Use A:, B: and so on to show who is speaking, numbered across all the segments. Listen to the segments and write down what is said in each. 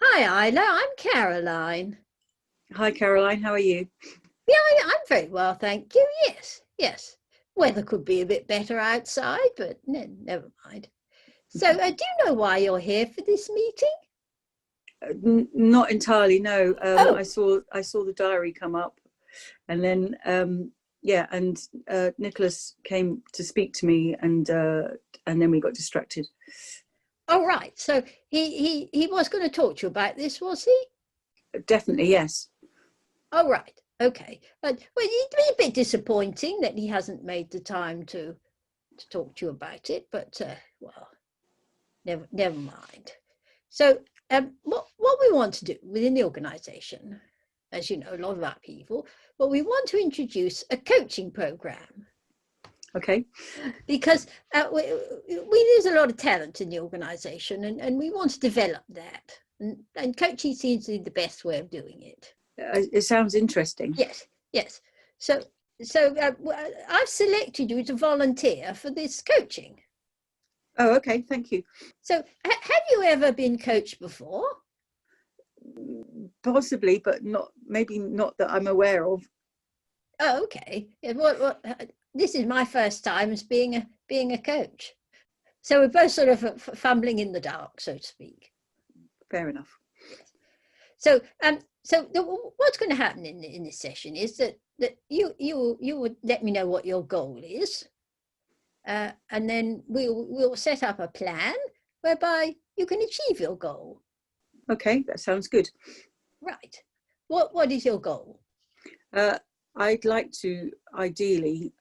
A: Hi, Isla. I'm Caroline.
B: Hi, Caroline. How are you?
A: Yeah, I'm very well, thank you. Yes, yes. Weather could be a bit better outside, but never mind. So, do you know why you're here for this meeting?
B: Not entirely. No.
A: Oh,
B: I saw the diary come up, and then yeah, and Nicholas came to speak to me, and then we got distracted.
A: all right. So he was going to talk to you about this, was he?
B: Definitely, yes.
A: All right. Okay. Well, it'd be a bit disappointing that he hasn't made the time to talk to you about it, but well, never mind. So, what we want to do within the organisation, as you know, a lot of our people, but we want to introduce a coaching program
B: Okay.
A: because there's a lot of talent in the organisation, and we want to develop that. And coaching seems to be the best way of doing it.
B: It sounds interesting.
A: Yes, yes. So, I've selected you to volunteer for this coaching.
B: Oh, okay. Thank you.
A: So, have you ever been coached before?
B: Possibly, but not. Maybe not that I'm aware of.
A: Oh, okay. Yeah, this is my first time as being a coach. So we're both sort of fumbling in the dark, so to speak.
B: Fair enough.
A: Yes. So what's going to happen in this session is that you would let me know what your goal is, and then we'll set up a plan whereby you can achieve your goal.
B: Okay, that sounds good.
A: Right. What is your goal?
B: I'd like to ideally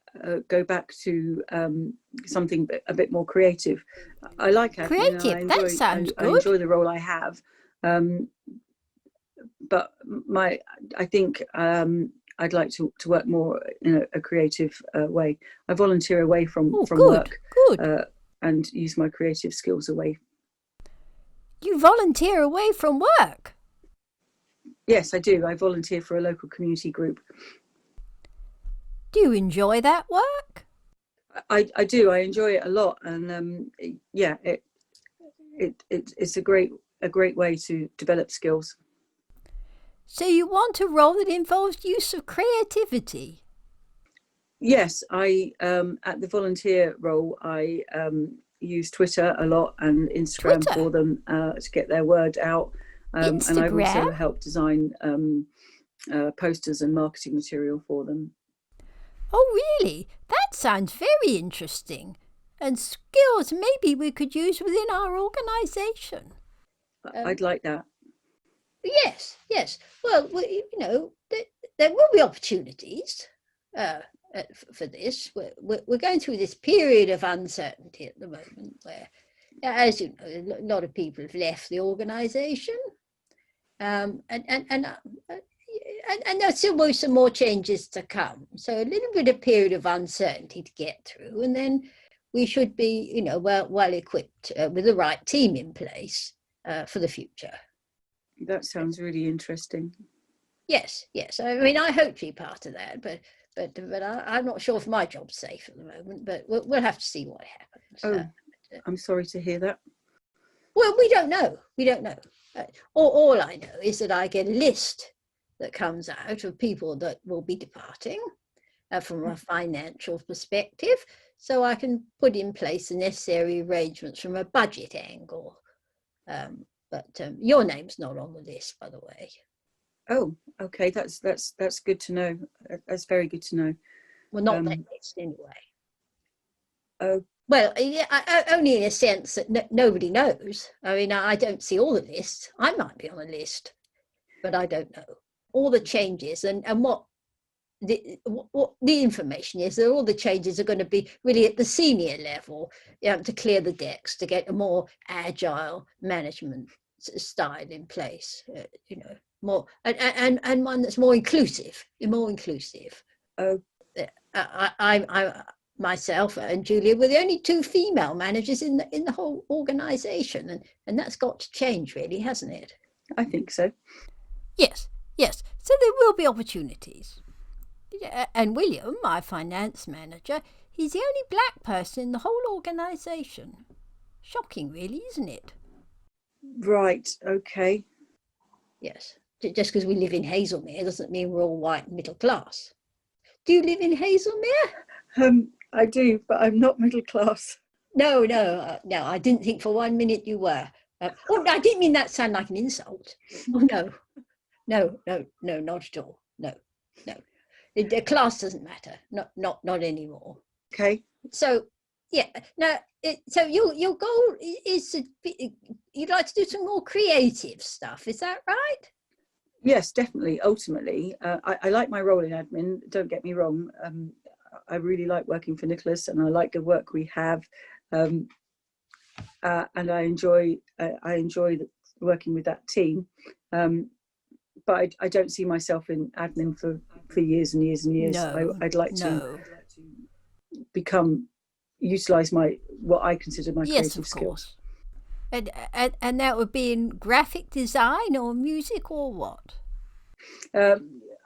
B: go back to something a bit more creative. I like admin.
C: Creative, that sounds
B: I
C: good.
B: enjoy the role I have, but I think I'd like to work more in a creative way. I volunteer away from
C: good,
B: work,
C: good.
B: And use my creative skills away.
C: You volunteer away from work?
B: Yes, I do. I volunteer for a local community group.
C: Do you enjoy that work?
B: I do. I enjoy it a lot, and yeah, it's a great way to develop skills.
C: So you want a role that involves use of creativity?
B: Yes, I at the volunteer role, I use Twitter a lot and Instagram
C: Twitter?
B: for them to get their word out, and I've
C: Instagram?
B: also helped design posters and marketing material for them.
C: Oh, really? That sounds very interesting. And skills maybe we could use within our organisation.
B: I'd like that.
A: Yes, yes. Well, there will be opportunities for this. We're going through this period of uncertainty at the moment where, as you know, a lot of people have left the organisation. And there's still some more changes to come. So a little bit of period of uncertainty to get through. And then we should be, well equipped with the right team in place for the future.
B: That sounds really interesting.
A: Yes, yes. I mean, I hope to be part of that, but I'm not sure if my job's safe at the moment. But we'll have to see what happens.
B: Oh, I'm sorry to hear that.
A: Well, we don't know. We don't know. All I know is that I get a list that comes out of people that will be departing from a financial perspective, so I can put in place the necessary arrangements from a budget angle. But your name's not on the list, by the way.
B: Oh, okay. That's good to know. That's very good to know.
A: Well, not that list anyway.
B: Oh.
A: Well, yeah, only in a sense that nobody knows. I mean, I don't see all the lists. I might be on a list, but I don't know all the changes and what the information is that all the changes are going to be really at the senior level, to clear the decks, to get a more agile management style in place, more and one that's more inclusive.
B: Oh.
A: I myself and Julia were the only two female managers in the whole organisation, and that's got to change, really, hasn't it?
B: I think so.
C: Yes. So there will be opportunities. And William, my finance manager, he's the only black person in the whole organisation. Shocking, really, isn't it?
B: Right. Okay.
A: Yes. Just because we live in Hazelmere doesn't mean we're all white and middle class. Do you live in Hazelmere?
B: I do, but I'm not middle class.
A: No, I didn't think for 1 minute you were. I didn't mean that to sound like an insult. Oh, no, not at all. No. The class doesn't matter. Not anymore.
B: Okay.
A: So, yeah. Now, so your goal is you'd like to do some more creative stuff. Is that right?
B: Yes, definitely. Ultimately, I like my role in admin. Don't get me wrong. I really like working for Nicholas, and I like the work we have, and I enjoy working with that team. But I don't see myself in admin for years and years and years.
C: No,
B: I'd like to utilize what I consider my creative skills.
C: And that would be in graphic design or music or what?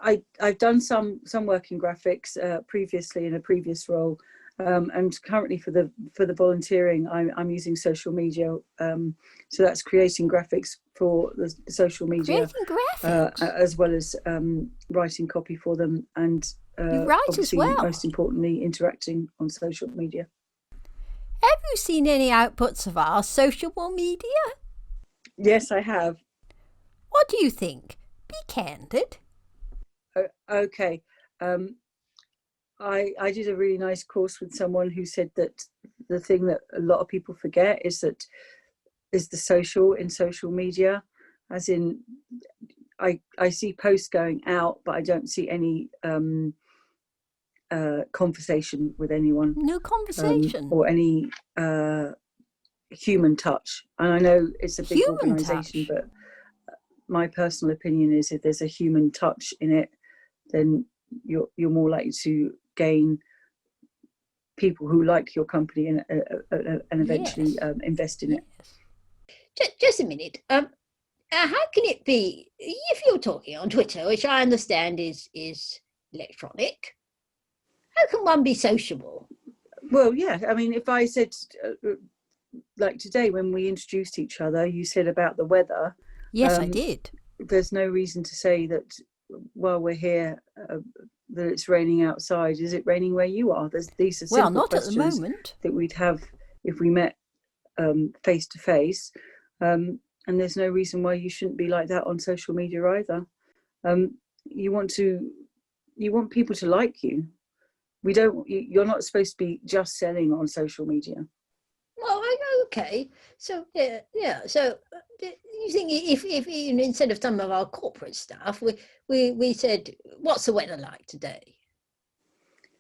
B: I've done some work in graphics previously in a previous role, and currently for the volunteering, I'm using social media. So that's creating graphics for the social media, as well as writing copy for them, and
C: you write
B: obviously,
C: as well.
B: most importantly, interacting on social media.
C: Have you seen any outputs of our social media?
B: Yes, I have.
C: What do you think? Be candid.
B: Okay. I did a really nice course with someone who said that the thing that a lot of people forget is the social in social media, as in I see posts going out, but I don't see any conversation with anyone.
C: No conversation.
B: Or any human touch. And I know it's a big organisation, but my personal opinion is if there's a human touch in it, then you're more likely to gain people who like your company and eventually invest in it.
A: Just a minute. How can it be if you're talking on Twitter, which I understand is electronic? How can one be sociable?
B: Well, yeah. I mean, if I said, like today when we introduced each other, you said about the weather.
C: Yes, I did.
B: There's no reason to say that while we're here that it's raining outside. Is it raining where you are? These are simple
C: not
B: questions
C: at the moment.
B: that we'd have if we met face to face. And there's no reason why you shouldn't be like that on social media either. You want people to like you. You're not supposed to be just selling on social media.
A: Well, okay. So yeah. So you think if instead of some of our corporate stuff, we said, what's the weather like today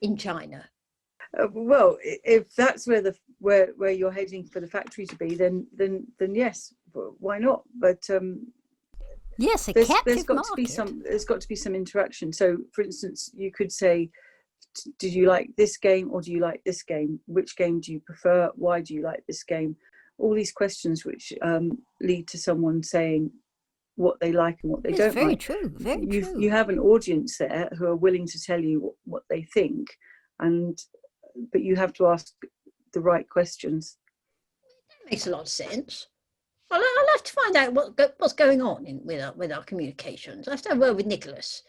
A: in China?
B: Well, if that's where you're heading for the factory to be, then yes, why not? But
C: yes,
B: there's got to be some interaction. So, for instance, you could say, did you like this game or do you like this game? Which game do you prefer? Why do you like this game? All these questions which lead to someone saying what they like and what they don't like.
C: True. Very true.
B: You have an audience there who are willing to tell you what they think, but you have to ask the right questions.
A: That makes a lot of sense. I'll have to find out what's going on with our communications. I have to have a word with Nicholas.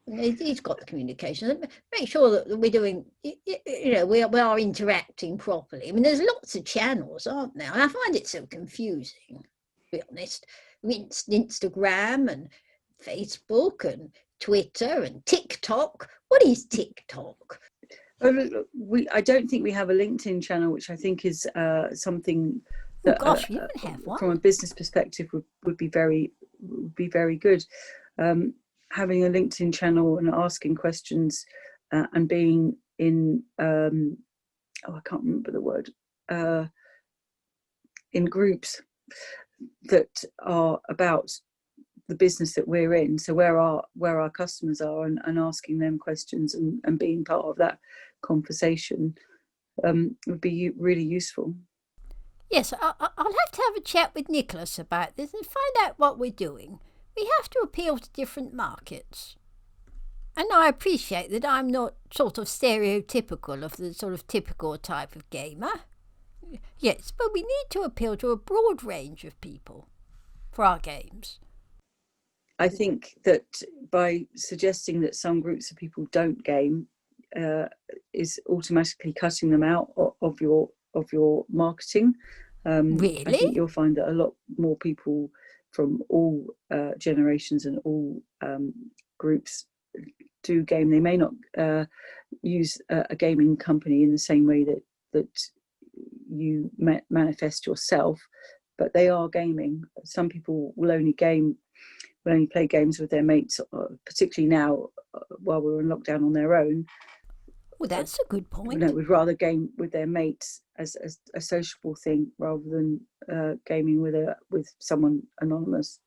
A: He's got the communication. Make sure that we're doing, we are interacting properly. I mean, there's lots of channels, aren't there? And I find it so confusing, to be honest. I mean, Instagram and Facebook and Twitter and TikTok. What is TikTok?
B: I don't think we have a LinkedIn channel, which I think is something that,
C: you don't have one.
B: from a business perspective, would be very good. Having a LinkedIn channel and asking questions and being in I can't remember the word, in groups that are about the business that we're in, so where our customers are, and asking them questions and being part of that conversation would be really useful.
C: Yes, I'll have to have a chat with Nicholas about this and find out what we're doing. We have to appeal to different markets. And I appreciate that I'm not sort of stereotypical of the sort of typical type of gamer. Yes, but we need to appeal to a broad range of people for our games.
B: I think that by suggesting that some groups of people don't game is automatically cutting them out of your marketing. I
C: Really?
B: think you'll find that a lot more people from all generations and all groups do game. They may not use a gaming company in the same way that you manifest yourself, but they are gaming. Some people will only play games with their mates, particularly now while we're in lockdown, on their own.
C: Well, that's a good point.
B: Would rather game with their mates as a sociable thing rather than gaming with someone anonymous.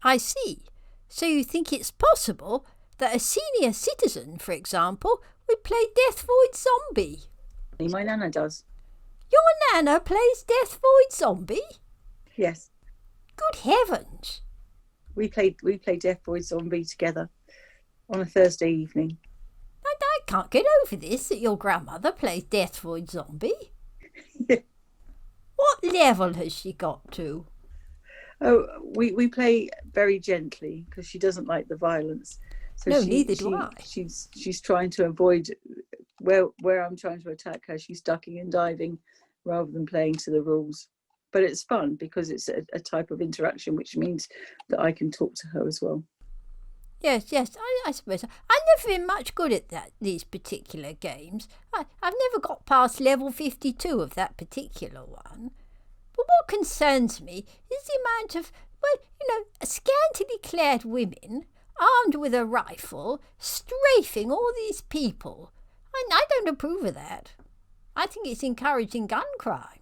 C: I see. So you think it's possible that a senior citizen, for example, would play Death Void Zombie?
B: My nana does.
C: Your nana plays Death Void Zombie?
B: Yes.
C: Good heavens.
B: We played Death Void Zombie together on a Thursday evening.
C: And I can't get over this, that your grandmother plays Death Void Zombie. What level has she got to?
B: Oh, we play very gently because she doesn't like the violence. So
C: no, neither do I.
B: She's trying to avoid where I'm trying to attack her. She's ducking and diving rather than playing to the rules. But it's fun because it's a type of interaction, which means that I can talk to her as well.
C: Yes, I suppose. I've never been much good at these particular games. I've never got past level 52 of that particular one. But what concerns me is the amount of, scantily clad women, armed with a rifle, strafing all these people. I don't approve of that. I think it's encouraging gun crime.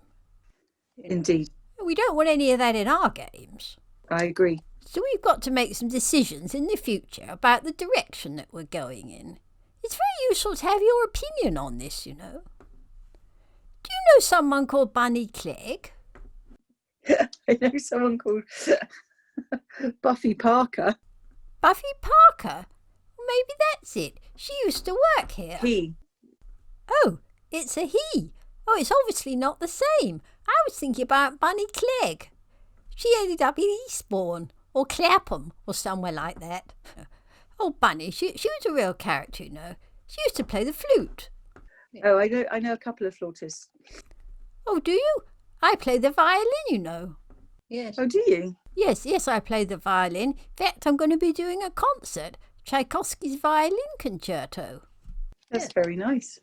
B: Indeed.
C: We don't want any of that in our games.
B: I agree.
C: So we've got to make some decisions in the future about the direction that we're going in. It's very useful to have your opinion on this, Do you know someone called Bunny Clegg?
B: I know someone called Buffy Parker.
C: Buffy Parker? Maybe that's it. She used to work here.
B: He.
C: Oh, it's a he. Oh, it's obviously not the same. I was thinking about Bunny Clegg. She ended up in Eastbourne or Clapham or somewhere like that. Oh, Bunny, she was a real character, She used to play the flute.
B: Oh, I know a couple of flautists.
C: Oh, do you? I play the violin,
A: Yes.
B: Oh, do you?
C: Yes, I play the violin. In fact, I'm going to be doing a concert, Tchaikovsky's Violin Concerto.
B: That's very nice.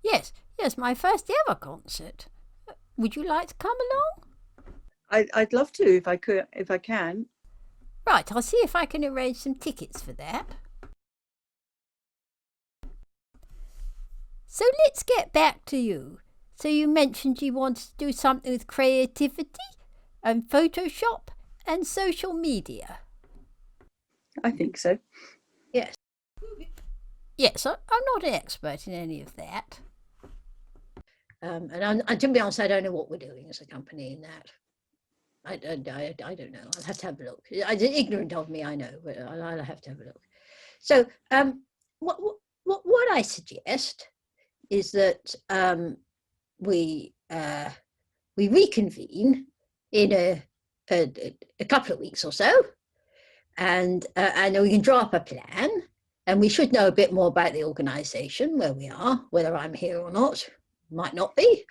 C: Yes, my first ever concert. Would you like to come along?
B: I'd love to if I can.
C: Right, I'll see if I can arrange some tickets for that. So let's get back to you. So you mentioned you wanted to do something with creativity and Photoshop and social media.
B: I think so.
A: Yes.
C: Yes, I'm not an expert in any of that.
A: And to be honest, I don't know what we're doing as a company in that. I don't know. I'll have to have a look. It's ignorant of me, I know, but I'll have to have a look. So what I suggest is that we reconvene in a couple of weeks or so, and we can draw up a plan, and we should know a bit more about the organisation, where we are, whether I'm here or not. Might not be.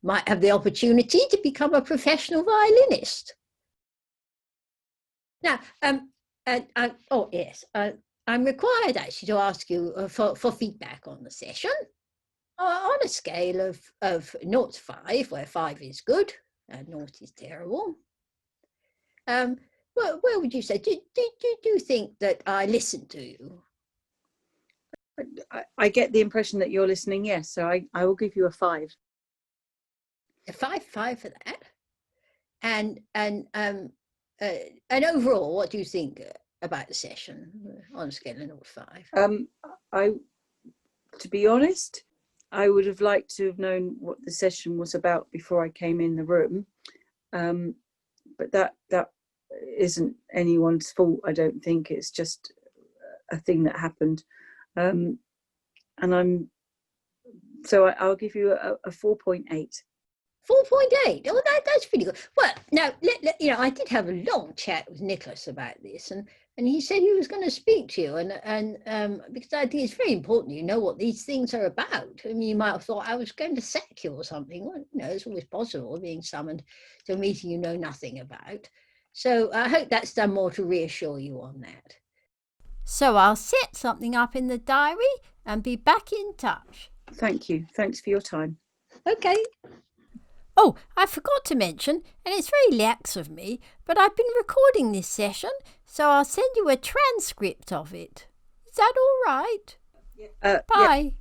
A: Might have the opportunity to become a professional violinist. Now, I'm required actually to ask you for feedback on the session on a scale of 0 to 5, where 5 is good and 0 is terrible. Where would you say? Do you think that I listened to you?
B: I get the impression that you're listening, yes. So I will give you a 5.
A: A 5 for that. And overall, what do you think about the session on a scale of 0 to 5?
B: To be honest, I would have liked to have known what the session was about before I came in the room, but that isn't anyone's fault. I don't think. It's just a thing that happened, and I'll give you a 4.8.
A: 4.8. Oh, that's pretty good. Well, now, I did have a long chat with Nicholas about this, and he said he was going to speak to you, and because I think it's very important you know what these things are about. I mean, you might have thought I was going to sack you or something. Well, it's always possible being summoned to a meeting you know nothing about. So I hope that's done more to reassure you on that.
C: So I'll set something up in the diary and be back in touch.
B: Thank you. Thanks for your time.
A: Okay.
C: Oh, I forgot to mention, and it's very lax of me, but I've been recording this session, so I'll send you a transcript of it. Is that all right?
B: Yeah.
C: Bye.